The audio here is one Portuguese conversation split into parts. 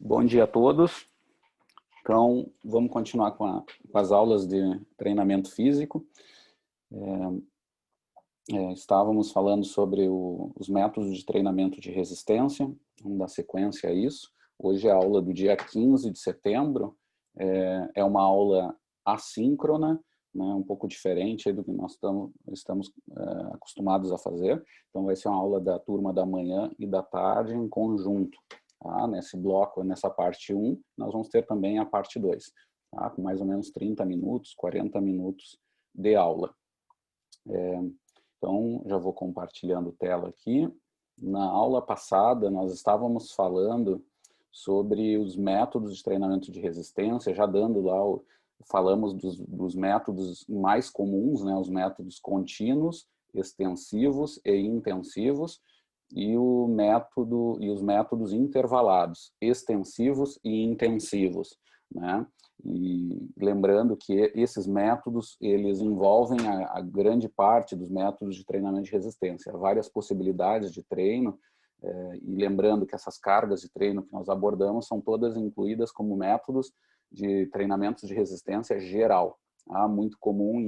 Bom dia a todos. Então, vamos continuar com as aulas de treinamento físico. Estávamos falando sobre os métodos de treinamento de resistência, vamos dar sequência a isso. Hoje é a aula do dia 15 de setembro, é uma aula assíncrona, né, um pouco diferente do que nós estamos acostumados a fazer. Então, vai ser uma aula da turma da manhã e da tarde em conjunto. Tá? Nesse bloco, nessa parte 1, nós vamos ter também a parte 2, tá? Com mais ou menos 30 minutos, 40 minutos de aula. Então, já vou compartilhando tela aqui. Na aula passada, nós estávamos falando sobre os métodos de treinamento de resistência, já dando lá, falamos dos métodos mais comuns, né, os métodos contínuos, extensivos e intensivos, e os métodos intervalados, extensivos e intensivos, né? E lembrando que esses métodos, eles envolvem a grande parte dos métodos de treinamento de resistência, várias possibilidades de treino, e lembrando que essas cargas de treino que nós abordamos são todas incluídas como métodos de treinamentos de resistência geral, tá? Muito comum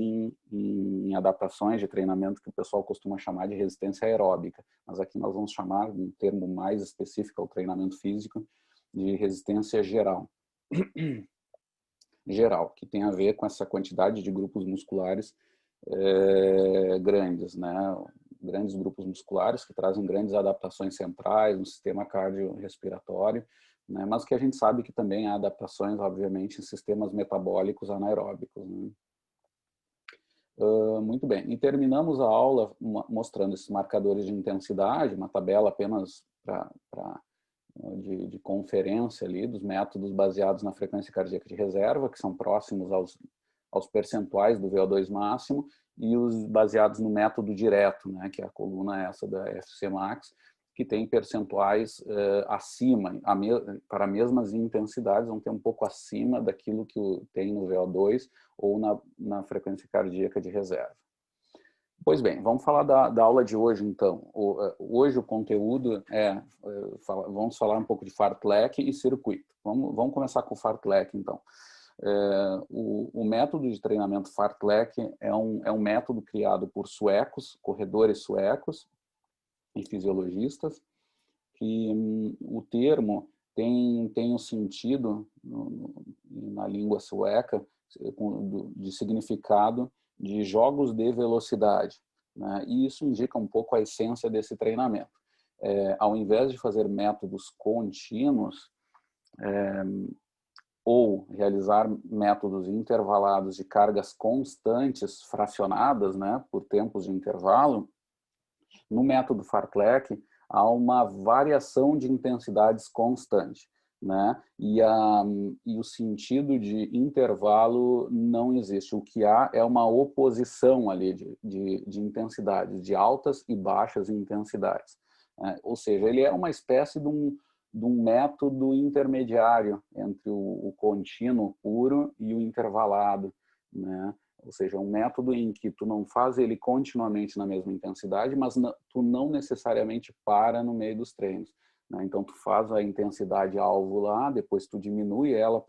em adaptações de treinamento que o pessoal costuma chamar de resistência aeróbica, mas aqui nós vamos chamar, um termo mais específico ao treinamento físico, de resistência geral. Geral, que tem a ver com essa quantidade de grupos musculares grandes, né? Grandes grupos musculares que trazem grandes adaptações centrais no sistema cardiorrespiratório, né? Mas que a gente sabe que também há adaptações, obviamente, em sistemas metabólicos anaeróbicos, né? Muito bem, e terminamos a aula mostrando esses marcadores de intensidade, uma tabela apenas de conferência ali dos métodos baseados na frequência cardíaca de reserva, que são próximos aos percentuais do VO2 máximo, e os baseados no método direto, né, que é a coluna essa da FC Max, que tem percentuais acima, para mesmas intensidades, vão ter um pouco acima daquilo que tem no VO2 ou na frequência cardíaca de reserva. Pois bem, vamos falar da aula de hoje, então. Hoje o conteúdo vamos falar um pouco de fartlek e circuito. Vamos começar com o fartlek, então. O método de treinamento fartlek é um método criado por suecos, corredores suecos e fisiologistas, que o termo tem um sentido na língua sueca de significado de jogos de velocidade, né? E isso indica um pouco a essência desse treinamento. Ao invés de fazer métodos contínuos ou realizar métodos intervalados de cargas constantes, fracionadas, né, por tempos de intervalo, no método fartlek há uma variação de intensidades constante, né? E o sentido de intervalo não existe. O que há é uma oposição ali de intensidades, de altas e baixas intensidades, né? Ou seja, ele é uma espécie de um método intermediário entre o contínuo puro e o intervalado, né? Ou seja, um método em que tu não faz ele continuamente na mesma intensidade, mas tu não necessariamente para no meio dos treinos, né? Então, tu faz a intensidade alvo lá, depois tu diminui ela,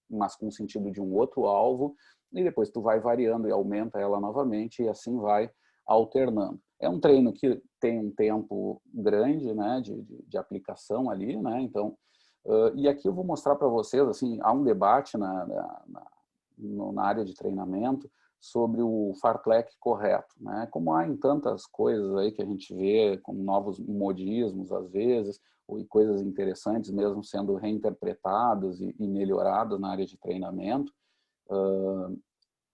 mas com o sentido de um outro alvo, e depois tu vai variando e aumenta ela novamente, e assim vai alternando. É um treino que tem um tempo grande, né, de aplicação ali, né? Então, e aqui eu vou mostrar para vocês, assim, há um debate na área de treinamento sobre o fartlek correto, né? Como há em tantas coisas aí que a gente vê, como novos modismos às vezes, ou coisas interessantes mesmo sendo reinterpretadas e melhoradas na área de treinamento,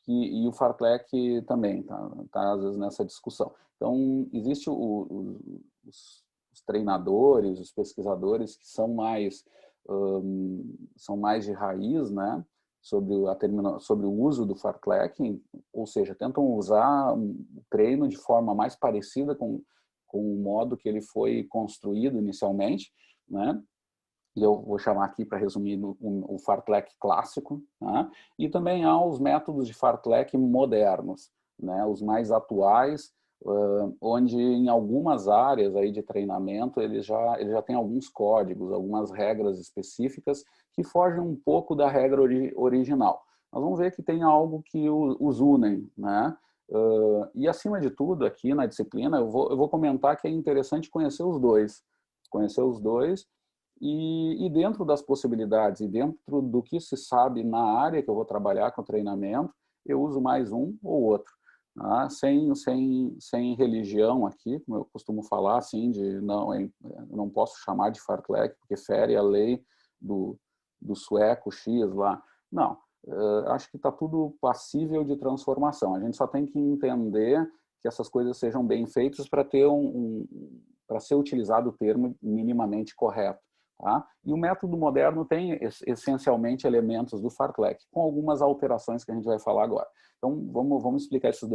e o fartlek também tá às vezes nessa discussão. Então, existe os treinadores, os pesquisadores que são mais de raiz, né, sobre o uso do fartlek, ou seja, tentam usar o treino de forma mais parecida com o modo que ele foi construído inicialmente, né? E eu vou chamar aqui, para resumir, o fartlek clássico, né? E também há os métodos de fartlek modernos, né? Os mais atuais, onde em algumas áreas aí de treinamento ele já tem alguns códigos, algumas regras específicas que fogem um pouco da regra original. Nós vamos ver que tem algo que os unem, né? E acima de tudo aqui na disciplina eu vou comentar que é interessante conhecer os dois e dentro das possibilidades e dentro do que se sabe na área que eu vou trabalhar com o treinamento, eu uso mais um ou outro. Ah, sem religião aqui, como eu costumo falar, assim, de não, eu não posso chamar de fartlek, porque fere a lei do sueco X lá. Não, acho que está tudo passível de transformação. A gente só tem que entender que essas coisas sejam bem feitas para ter para ser utilizado o termo minimamente correto. Tá? E o método moderno tem essencialmente elementos do fartlek, com algumas alterações que a gente vai falar agora. Então, vamos explicar esses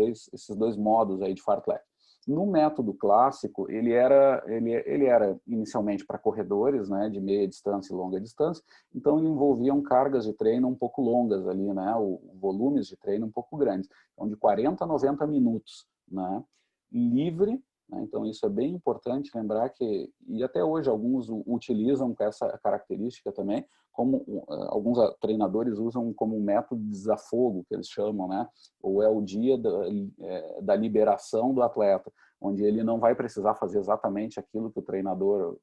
dois modos aí de fartlek. No método clássico, ele era inicialmente para corredores, né, de meia distância e longa distância, então envolviam cargas de treino um pouco longas ali, né, volumes de treino um pouco grandes, então de 40 a 90 minutos, né, livre. Então, isso é bem importante lembrar que, e até hoje alguns utilizam essa característica também, como alguns treinadores usam como um método de desafogo, que eles chamam, né? Ou é o dia da liberação do atleta, onde ele não vai precisar fazer exatamente aquilo que o treinador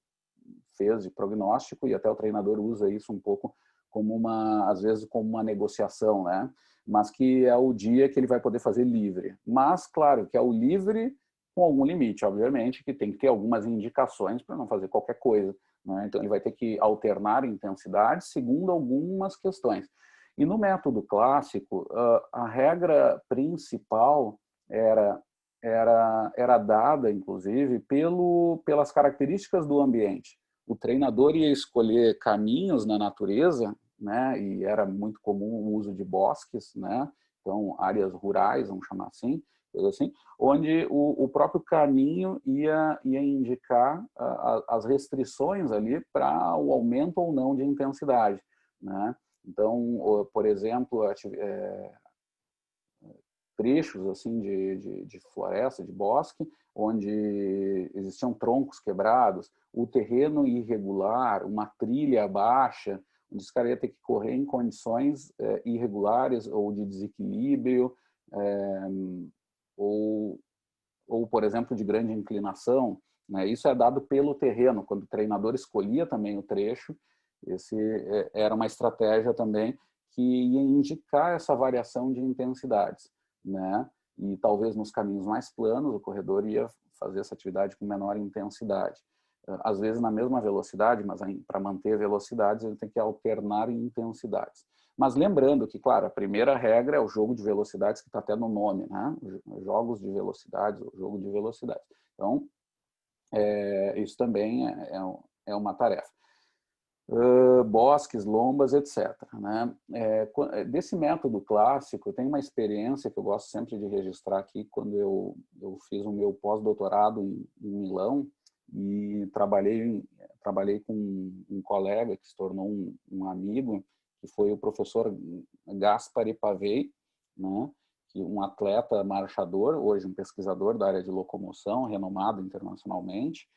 fez de prognóstico, e até o treinador usa isso um pouco como às vezes como uma negociação, né? Mas que é o dia que ele vai poder fazer livre. Mas, claro, que é o livre com algum limite, obviamente, que tem que ter algumas indicações para não fazer qualquer coisa, né? Então, ele vai ter que alternar intensidade segundo algumas questões. E no método clássico, a regra principal era dada, inclusive, pelas características do ambiente. O treinador ia escolher caminhos na natureza, né? E era muito comum o uso de bosques, né? Então, áreas rurais, vamos chamar assim, onde o próprio caminho ia indicar as restrições ali para o aumento ou não de intensidade, né? Então, por exemplo, trechos assim de floresta, de bosque, onde existiam troncos quebrados, o terreno irregular, uma trilha baixa, onde os caras iam ter que correr em condições irregulares ou de desequilíbrio, ou, por exemplo, de grande inclinação, né? Isso é dado pelo terreno. Quando o treinador escolhia também o trecho, esse era uma estratégia também que ia indicar essa variação de intensidades, né? E talvez nos caminhos mais planos, o corredor ia fazer essa atividade com menor intensidade. Às vezes na mesma velocidade, mas para manter velocidades, ele tem que alternar intensidades. Mas lembrando que, claro, a primeira regra é o jogo de velocidades, que está até no nome, né? Jogos de velocidades, o jogo de velocidades. Então, isso também é uma tarefa. Bosques, lombas, etc. Né? Desse método clássico, eu tenho uma experiência que eu gosto sempre de registrar aqui, quando eu fiz o meu pós-doutorado em Milão e trabalhei com um colega que se tornou um amigo, que foi o professor Gaspari Pavei, né? Que um atleta marchador, hoje um pesquisador da área de locomoção, renomado internacionalmente,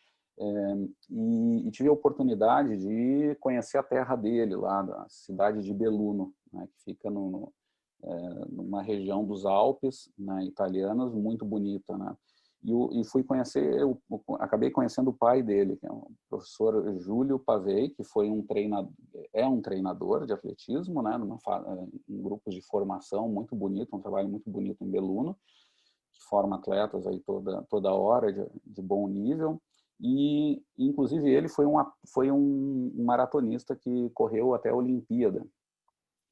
e tive a oportunidade de conhecer a terra dele, lá da cidade de Belluno, né, que fica numa região dos Alpes, né, italianas, muito bonita, né? E fui conhecer, acabei conhecendo o pai dele, que é o professor Júlio Pavei, que foi um treinador de atletismo, né, em grupos de formação muito bonito, um trabalho muito bonito em Belluno, que forma atletas aí toda hora de bom nível. E, inclusive, ele foi um maratonista que correu até a Olimpíada.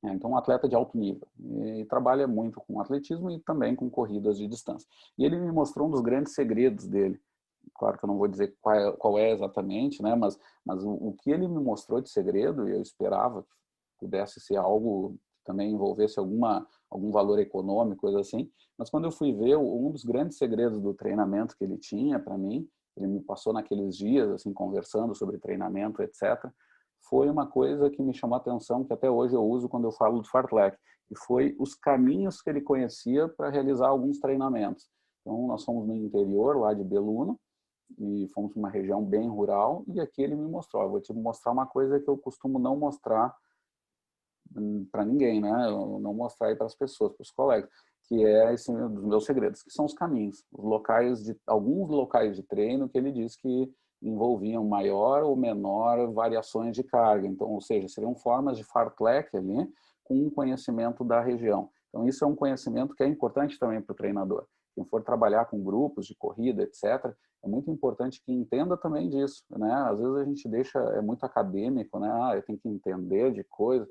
Então, um atleta de alto nível. E trabalha muito com atletismo e também com corridas de distância. E ele me mostrou um dos grandes segredos dele. Claro que eu não vou dizer qual é exatamente, né? Mas o que ele me mostrou de segredo, e eu esperava que pudesse ser algo que também envolvesse algum valor econômico, coisa assim. Mas quando eu fui ver, um dos grandes segredos do treinamento que ele tinha para mim, ele me passou naqueles dias, assim, conversando sobre treinamento, etc., foi uma coisa que me chamou a atenção, que até hoje eu uso quando eu falo do fartlek, e foi os caminhos que ele conhecia para realizar alguns treinamentos. Então, nós fomos no interior, lá de Beluna, e fomos para uma região bem rural, e aqui ele me mostrou, vou te mostrar uma coisa que eu costumo não mostrar para ninguém, né? Eu não mostrar aí para as pessoas, para os colegas, que é esse dos meus segredos, que são os caminhos, os locais de alguns locais de treino que ele diz que envolviam maior ou menor variações de carga. Então, ou seja, seriam formas de fartlek ali com um conhecimento da região. Então, isso é um conhecimento que é importante também para o treinador. Quem for trabalhar com grupos de corrida, etc., é muito importante que entenda também disso, né? Às vezes a gente deixa, é muito acadêmico, né? Ah, eu tenho que entender de coisa.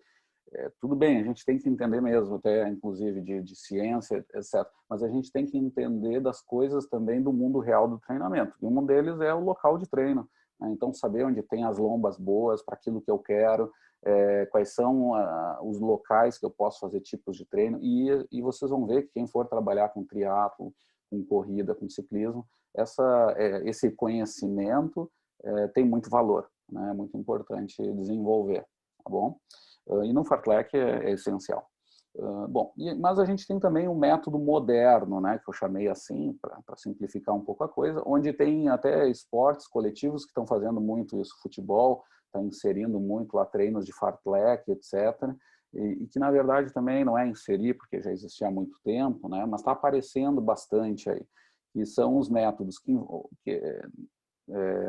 Tudo bem, a gente tem que entender mesmo, até inclusive de ciência, etc. Mas a gente tem que entender das coisas também do mundo real do treinamento. E um deles é o local de treino, né? Então, saber onde tem as lombas boas para aquilo que eu quero, quais são os locais que eu posso fazer tipos de treino. E vocês vão ver que quem for trabalhar com triatlo, com corrida, com ciclismo, esse conhecimento tem muito valor, né? É muito importante desenvolver, tá bom? E no fartlek é essencial. Bom, mas a gente tem também o método moderno, né, que eu chamei assim, para simplificar um pouco a coisa, onde tem até esportes coletivos que estão fazendo muito isso, futebol, está inserindo muito lá treinos de fartlek, etc., e que na verdade também não é inserir, porque já existia há muito tempo, né, mas está aparecendo bastante aí, que são os métodos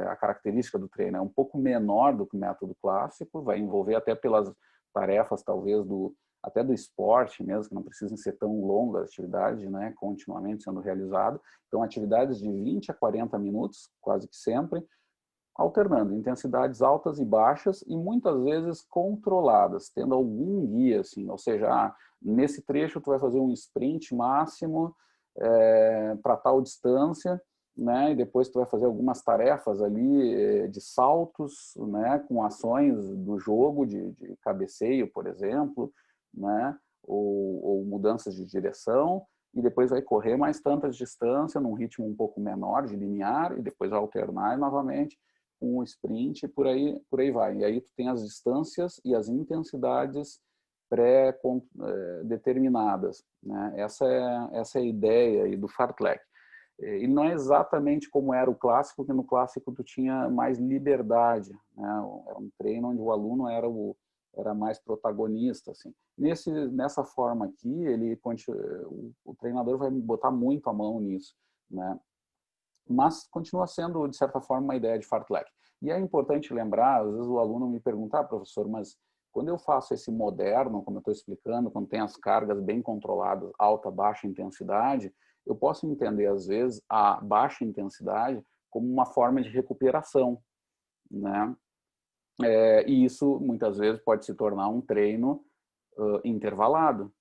a característica do treino é um pouco menor do que o método clássico, vai envolver até pelas tarefas talvez até do esporte mesmo, que não precisam ser tão longas atividades, né, continuamente sendo realizado. Então, atividades de 20 a 40 minutos, quase que sempre, alternando intensidades altas e baixas e muitas vezes controladas, tendo algum guia, assim, ou seja, nesse trecho tu vai fazer um sprint máximo para tal distância, né, e depois tu vai fazer algumas tarefas ali de saltos, né, com ações do jogo de cabeceio, por exemplo, né, ou mudanças de direção, e depois vai correr mais tantas distâncias num ritmo um pouco menor, de linear, e depois vai alternar novamente com o sprint, e por aí vai. E aí tu tem as distâncias e as intensidades pré-determinadas, né? Essa é a ideia aí do fartlek. Ele não é exatamente como era o clássico, que no clássico tu tinha mais liberdade, né? Era um treino onde o aluno era mais protagonista, assim. Nessa forma aqui, o treinador vai botar muito a mão nisso, né? Mas continua sendo, de certa forma, uma ideia de fartlek. E é importante lembrar, às vezes o aluno me pergunta, professor, mas quando eu faço esse moderno, como eu estou explicando, quando tem as cargas bem controladas, alta, baixa intensidade, eu posso entender, às vezes, a baixa intensidade como uma forma de recuperação, né? E isso, muitas vezes, pode se tornar um treino intervalado,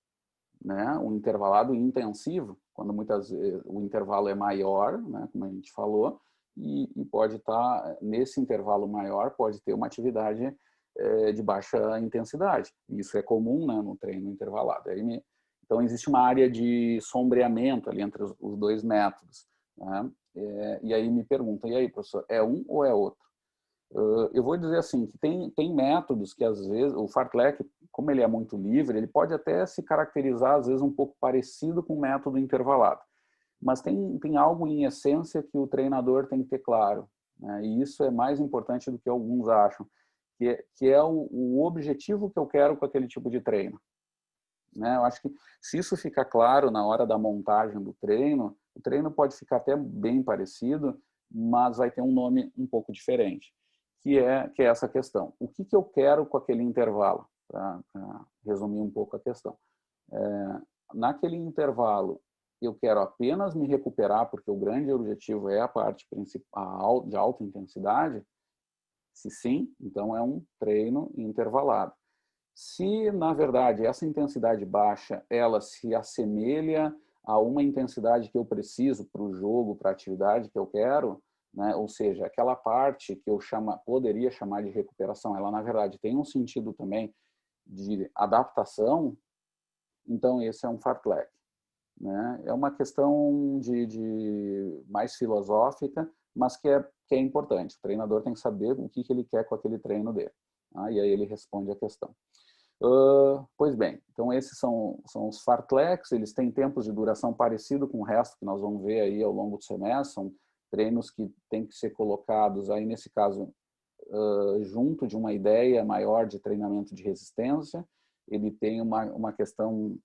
né? Um intervalado intensivo, quando muitas vezes o intervalo é maior, né? Como a gente falou, e pode estar, nesse intervalo maior, pode ter uma atividade de baixa intensidade. Isso é comum, né, no treino intervalado. Então, existe uma área de sombreamento ali entre os dois métodos, né? E aí me pergunta, e aí, professor, é um ou é outro? Eu vou dizer assim, que tem métodos que às vezes, o fartlek, como ele é muito livre, ele pode até se caracterizar às vezes um pouco parecido com o método intervalado. Mas tem algo em essência que o treinador tem que ter claro, né? E isso é mais importante do que alguns acham, que é o objetivo que eu quero com aquele tipo de treino, né? Eu acho que se isso ficar claro na hora da montagem do treino, o treino pode ficar até bem parecido, mas vai ter um nome um pouco diferente, que é essa questão. O que eu quero com aquele intervalo? Para resumir um pouco a questão. Naquele intervalo, eu quero apenas me recuperar, porque o grande objetivo é a parte principal de alta intensidade? Se sim, então é um treino intervalado. Se, na verdade, essa intensidade baixa, ela se assemelha a uma intensidade que eu preciso para o jogo, para a atividade que eu quero, né? Ou seja, aquela parte que eu poderia chamar de recuperação, ela, na verdade, tem um sentido também de adaptação, então esse é um fartlek, né? É uma questão de mais filosófica, mas que é importante. O treinador tem que saber o que ele quer com aquele treino dele. E aí ele responde a questão. Pois bem, então esses são os fartleks, eles têm tempos de duração parecido com o resto que nós vamos ver aí ao longo do semestre, são treinos que têm que ser colocados aí, nesse caso, junto de uma ideia maior de treinamento de resistência. Ele tem uma questão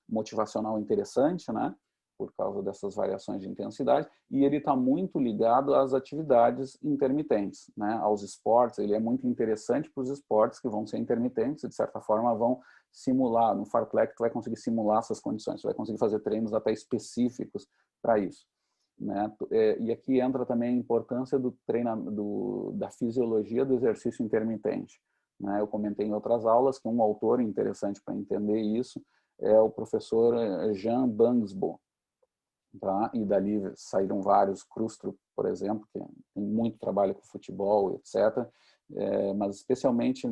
motivacional interessante, né? Por causa dessas variações de intensidade, e ele está muito ligado às atividades intermitentes, né? Aos esportes. Ele é muito interessante para os esportes que vão ser intermitentes e, de certa forma, vão simular. No fartlek, tu vai conseguir simular essas condições, tu vai conseguir fazer treinos até específicos para isso, né? E aqui entra também a importância da fisiologia do exercício intermitente, né? Eu comentei em outras aulas que um autor interessante para entender isso é o professor Jean Bangsbo, tá? E dali saíram vários, Krustro, por exemplo, que tem muito trabalho com futebol, etc. Mas especialmente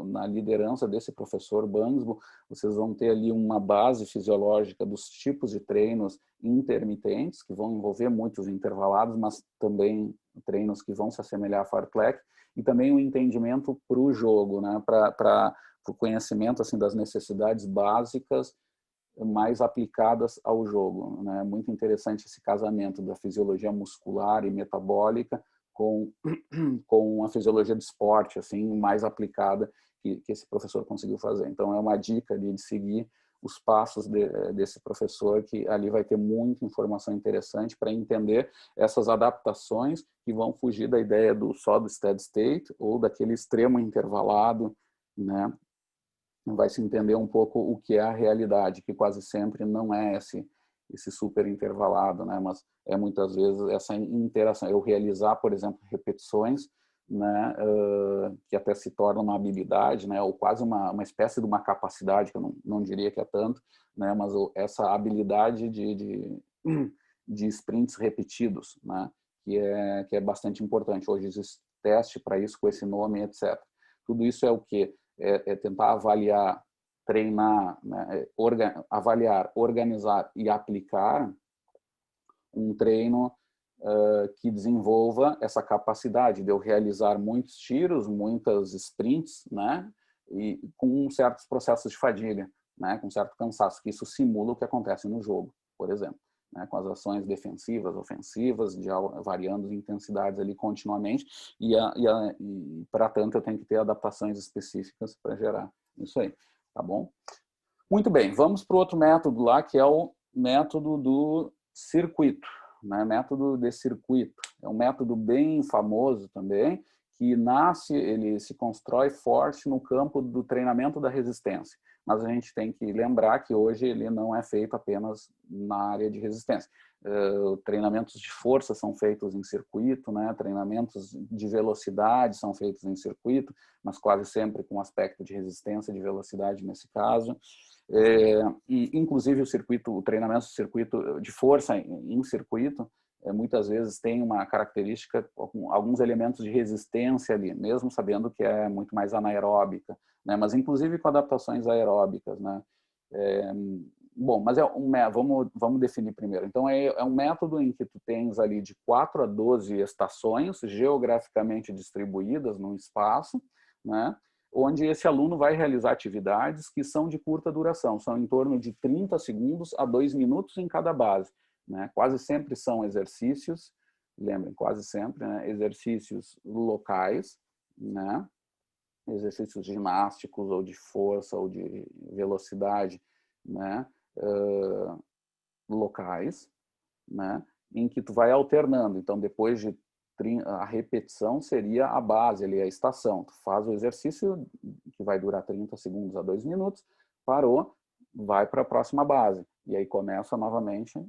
na liderança desse professor Bangsbo, vocês vão ter ali uma base fisiológica dos tipos de treinos intermitentes, que vão envolver muitos intervalados, mas também treinos que vão se assemelhar a fartlek, e também um entendimento para o jogo, né? Para o conhecimento assim, das necessidades básicas mais aplicadas ao jogo, né? Muito interessante esse casamento da fisiologia muscular e metabólica com a fisiologia do esporte, assim, mais aplicada que esse professor conseguiu fazer. Então, é uma dica ali de seguir os passos desse professor, que ali vai ter muita informação interessante para entender essas adaptações que vão fugir da ideia só do steady state ou daquele extremo intervalado, né? Vai se entender um pouco o que é a realidade, que quase sempre não é esse super intervalado, né? Mas é muitas vezes essa interação. Eu realizar, por exemplo, repetições, né? Que até se torna uma habilidade, né? Ou quase uma espécie de uma capacidade, que eu não diria que é tanto, né? Mas essa habilidade de sprints repetidos, né? Que é bastante importante. Hoje existe teste para isso com esse nome, etc. Tudo isso é o quê? É tentar avaliar, treinar, né? Avaliar, organizar e aplicar um treino que desenvolva essa capacidade de eu realizar muitos tiros, muitas sprints, né? E com certos processos de fadiga, né? Com certo cansaço, que isso simula o que acontece no jogo, por exemplo, né? Com as ações defensivas, ofensivas, variando intensidades ali continuamente, e para tanto eu tenho que ter adaptações específicas para gerar isso aí, tá bom? Muito bem, vamos para o outro método lá, que é o método do circuito, né? Método de circuito. É um método bem famoso também, que ele se constrói forte no campo do treinamento da resistência. Mas a gente tem que lembrar que hoje ele não é feito apenas na área de resistência. Treinamentos de força são feitos em circuito, né? Treinamentos de velocidade são feitos em circuito, mas quase sempre com aspecto de resistência, de velocidade nesse caso. Inclusive o treinamento de circuito de força em circuito muitas vezes tem uma característica, alguns elementos de resistência ali, mesmo sabendo que é muito mais anaeróbica, né? Mas inclusive com adaptações aeróbicas, né? Bom, mas vamos definir primeiro. Então é um método em que tu tens ali de 4 a 12 estações geograficamente distribuídas num espaço, né? Onde esse aluno vai realizar atividades que são de curta duração, são em torno de 30 segundos a 2 minutos em cada base, né? Quase sempre são exercícios, lembrem, quase sempre, né? Exercícios locais, né? Exercícios ginásticos ou de força ou de velocidade, né? Locais, né? Em que tu vai alternando. Então, depois de a repetição seria a base, ali, a estação. Tu faz o exercício que vai durar 30 segundos a 2 minutos, parou, vai para a próxima base. E aí começa novamente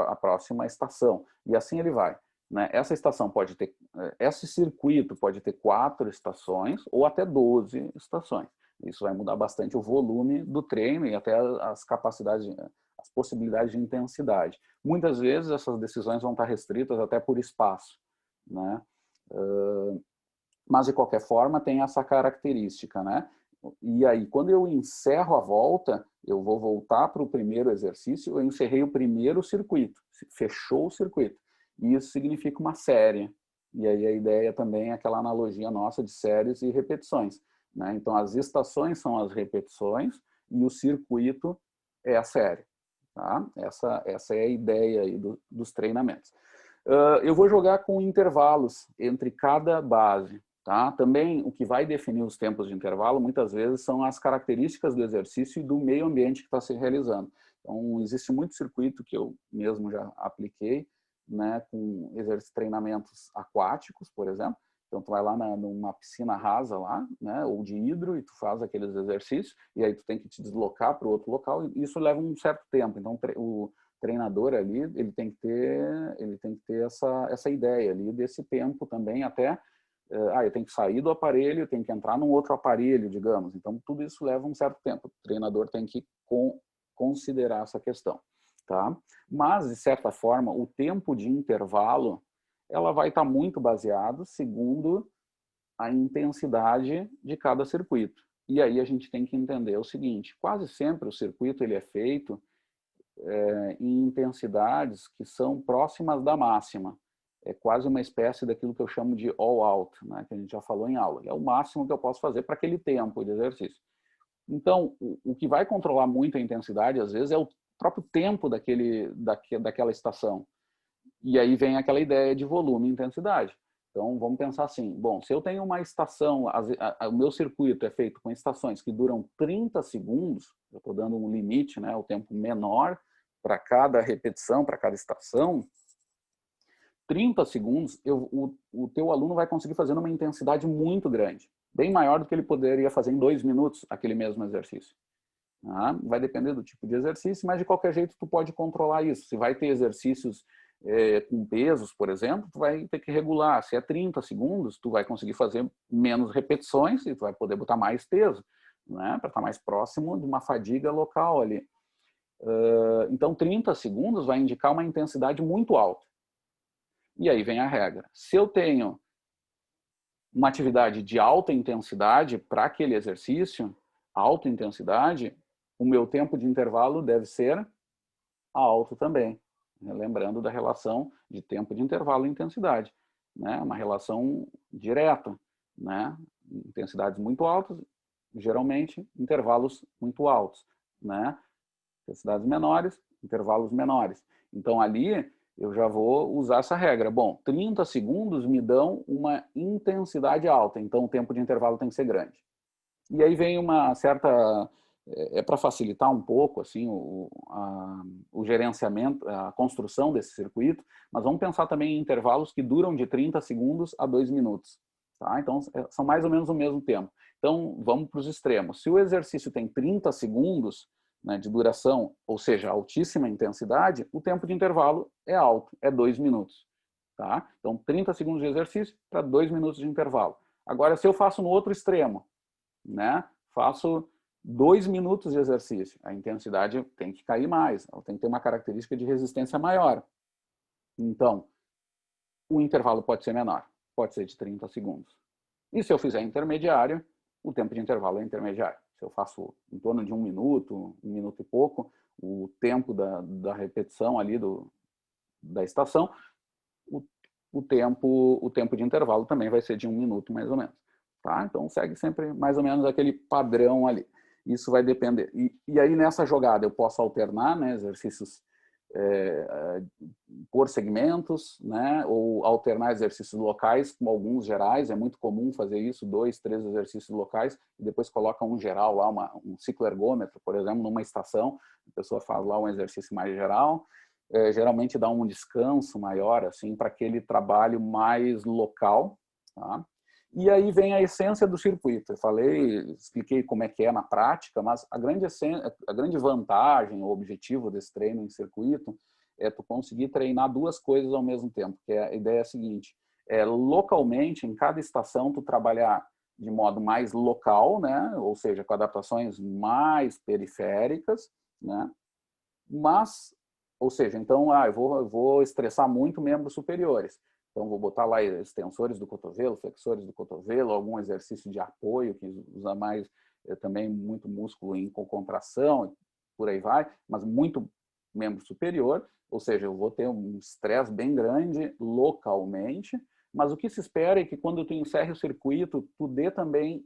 a próxima estação. E assim ele vai, né? Essa estação pode ter, esse circuito pode ter 4 estações ou até 12 estações. Isso vai mudar bastante o volume do treino e até as capacidades, as possibilidades de intensidade. Muitas vezes essas decisões vão estar restritas até por espaço, né? Mas de qualquer forma tem essa característica, né? E aí, quando eu encerro a volta, eu vou voltar para o primeiro exercício, eu encerrei o primeiro circuito, fechou o circuito. E isso significa uma série. E aí a ideia também é aquela analogia nossa de séries e repetições, né? Então, as estações são as repetições e o circuito é a série. Tá? Essa é a ideia aí dos treinamentos. Eu vou jogar com intervalos entre cada base. Tá? Também o que vai definir os tempos de intervalo, muitas vezes, são as características do exercício e do meio ambiente que está se realizando. Então, existe muito circuito que eu mesmo já apliquei, né, com treinamentos aquáticos, por exemplo. Então, tu vai lá numa piscina rasa lá, né, ou de hidro, e tu faz aqueles exercícios, e aí tu tem que te deslocar para o outro local, e isso leva um certo tempo. Então, o treinador ali, ele tem que ter essa ideia ali desse tempo também, até eu tenho que sair do aparelho, eu tenho que entrar num outro aparelho, digamos. Então, tudo isso leva um certo tempo. O treinador tem que considerar essa questão, tá? Mas, de certa forma, o tempo de intervalo, ela vai estar muito baseado segundo a intensidade de cada circuito. E aí a gente tem que entender o seguinte, quase sempre o circuito ele é feito em intensidades que são próximas da máxima. É quase uma espécie daquilo que eu chamo de all out, né, que a gente já falou em aula. É o máximo que eu posso fazer para aquele tempo de exercício. Então, o que vai controlar muito a intensidade, às vezes, é o próprio tempo daquela estação. E aí vem aquela ideia de volume e intensidade. Então, vamos pensar assim, bom, se eu tenho uma estação, o meu circuito é feito com estações que duram 30 segundos, eu estou dando um limite, né, o tempo menor para cada repetição, para cada estação, 30 segundos, o teu aluno vai conseguir fazer numa intensidade muito grande, bem maior do que ele poderia fazer em 2 minutos, aquele mesmo exercício. Vai depender do tipo de exercício, mas de qualquer jeito tu pode controlar isso. Se vai ter exercícios com pesos, por exemplo, tu vai ter que regular. Se é 30 segundos, tu vai conseguir fazer menos repetições e tu vai poder botar mais peso, né, para estar mais próximo de uma fadiga local ali. Então, 30 segundos vai indicar uma intensidade muito alta. E aí vem a regra. Se eu tenho uma atividade de alta intensidade para aquele exercício, alta intensidade, o meu tempo de intervalo deve ser alto também. Lembrando da relação de tempo de intervalo e intensidade. Né? Uma relação direta. Né? Intensidades muito altas, geralmente intervalos muito altos. Né? Intensidades menores, intervalos menores. Então, ali, eu já vou usar essa regra. Bom, 30 segundos me dão uma intensidade alta, então o tempo de intervalo tem que ser grande. E aí vem uma certa... para facilitar um pouco assim, o gerenciamento, a construção desse circuito, mas vamos pensar também em intervalos que duram de 30 segundos a 2 minutos. Tá? Então, são mais ou menos o mesmo tempo. Então, vamos para os extremos. Se o exercício tem 30 segundos, né, de duração, ou seja, altíssima intensidade, o tempo de intervalo é alto, é 2 minutos. Tá? Então, 30 segundos de exercício para 2 minutos de intervalo. Agora, se eu faço no outro extremo, né, faço 2 minutos de exercício, a intensidade tem que cair mais, ela tem que ter uma característica de resistência maior. Então, o intervalo pode ser menor, pode ser de 30 segundos. E se eu fizer intermediário, o tempo de intervalo é intermediário. Se eu faço em torno de 1 minuto e pouco, o tempo da repetição ali da estação, o tempo de intervalo também vai ser de 1 minuto, mais ou menos. Tá? Então, segue sempre mais ou menos aquele padrão ali. Isso vai depender. E aí, nessa jogada, eu posso alternar, né, exercícios por segmentos, né, ou alternar exercícios locais com alguns gerais. É muito comum fazer isso, 2, 3 exercícios locais, e depois coloca um geral lá, um ciclo ergômetro, por exemplo, numa estação, a pessoa faz lá um exercício mais geral, geralmente dá um descanso maior, assim, para aquele trabalho mais local, tá? E aí vem a essência do circuito. Eu falei, expliquei como é que é na prática, mas a grande vantagem, o objetivo desse treino em circuito é tu conseguir treinar 2 coisas ao mesmo tempo, que a ideia é a seguinte, localmente, em cada estação, tu trabalhar de modo mais local, né? Ou seja, com adaptações mais periféricas, né? Mas, ou seja, então, eu vou estressar muito membros superiores. Então, vou botar lá extensores do cotovelo, flexores do cotovelo, algum exercício de apoio, que usa mais também muito músculo em contração, por aí vai, mas muito membro superior, ou seja, eu vou ter um estresse bem grande localmente, mas o que se espera é que quando tu encerre o circuito, tu dê também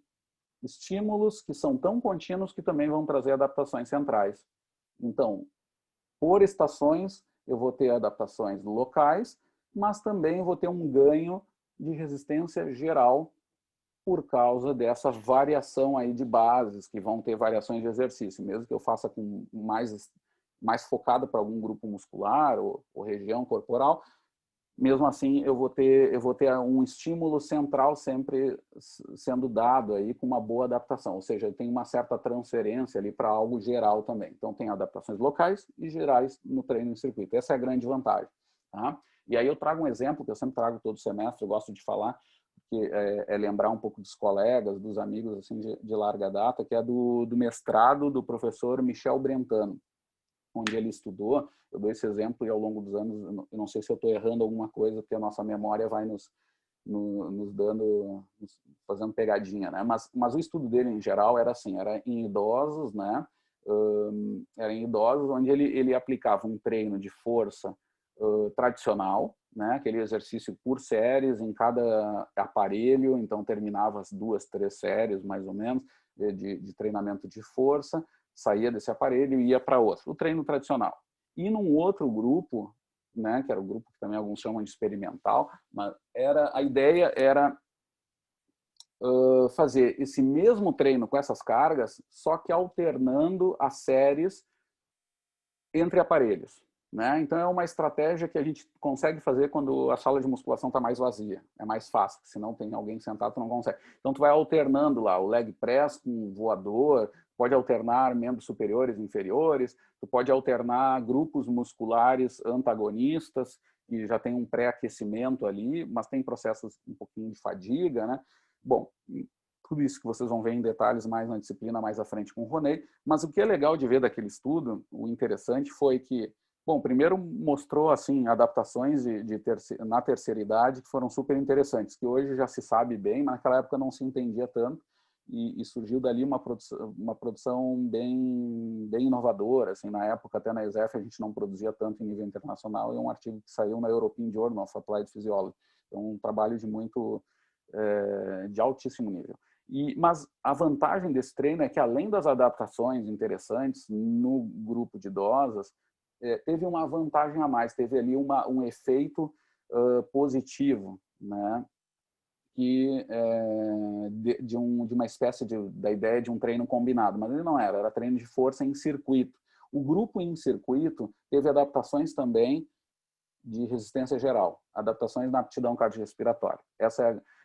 estímulos que são tão contínuos que também vão trazer adaptações centrais. Então, por estações, eu vou ter adaptações locais, mas também vou ter um ganho de resistência geral por causa dessa variação aí de bases, que vão ter variações de exercício, mesmo que eu faça com mais focada para algum grupo muscular ou região corporal, mesmo assim eu vou ter um estímulo central sempre sendo dado aí com uma boa adaptação, ou seja, tem uma certa transferência ali para algo geral também. Então tem adaptações locais e gerais no treino em circuito. Essa é a grande vantagem. Tá? E aí eu trago um exemplo que eu sempre trago todo semestre, eu gosto de falar, que é lembrar um pouco dos colegas, dos amigos assim de larga data, que é do mestrado do professor Michel Brentano, onde ele estudou. Eu dou esse exemplo e ao longo dos anos, eu não sei se eu estou errando alguma coisa, porque a nossa memória vai nos dando, fazendo pegadinha, né? Mas o estudo dele em geral era assim, era em idosos, né? Era em idosos onde ele aplicava um treino de força tradicional, né? Aquele exercício por séries em cada aparelho, então terminava as 2, 3 séries mais ou menos de treinamento de força, saía desse aparelho e ia para outro, o treino tradicional. E num outro grupo, né, que era o grupo que também alguns chamam de experimental, mas a ideia era fazer esse mesmo treino com essas cargas, só que alternando as séries entre aparelhos. Né? Então é uma estratégia que a gente consegue fazer quando a sala de musculação está mais vazia. É mais fácil, se não tem alguém sentado, tu não consegue. Então tu vai alternando lá o leg press com voador, pode alternar membros superiores e inferiores, tu pode alternar grupos musculares antagonistas, que já tem um pré-aquecimento ali, mas tem processos um pouquinho de fadiga, né? Bom, tudo isso que vocês vão ver em detalhes mais na disciplina mais à frente com o Ronei, mas o que é legal de ver daquele estudo, o interessante foi que, bom, primeiro mostrou assim adaptações na terceira idade que foram super interessantes, que hoje já se sabe bem, mas naquela época não se entendia tanto, e surgiu dali uma produção bem inovadora. Assim, na época, até na ESEF, a gente não produzia tanto em nível internacional, e é um artigo que saiu na European Journal of Applied Physiology. Então, um trabalho de altíssimo nível. Mas a vantagem desse treino é que, além das adaptações interessantes no grupo de idosas, teve uma vantagem a mais, teve ali um efeito positivo, né? Que de uma espécie da ideia de um treino combinado, mas ele não era treino de força em circuito. O grupo em circuito teve adaptações também de resistência geral, adaptações na aptidão cardiorrespiratória.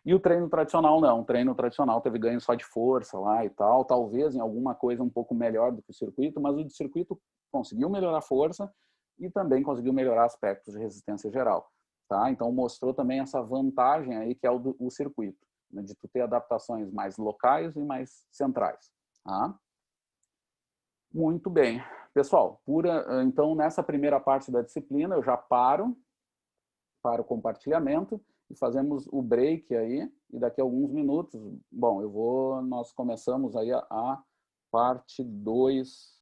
E o treino tradicional não, o treino tradicional teve ganho só de força lá e tal, talvez em alguma coisa um pouco melhor do que o circuito, mas o de circuito conseguiu melhorar a força e também conseguiu melhorar aspectos de resistência geral. Tá? Então mostrou também essa vantagem aí que é o circuito, né, de tu ter adaptações mais locais e mais centrais. Tá? Muito bem. Pessoal, então nessa primeira parte da disciplina eu já paro para o compartilhamento e fazemos o break aí, e daqui a alguns minutos, bom, nós começamos aí a parte 2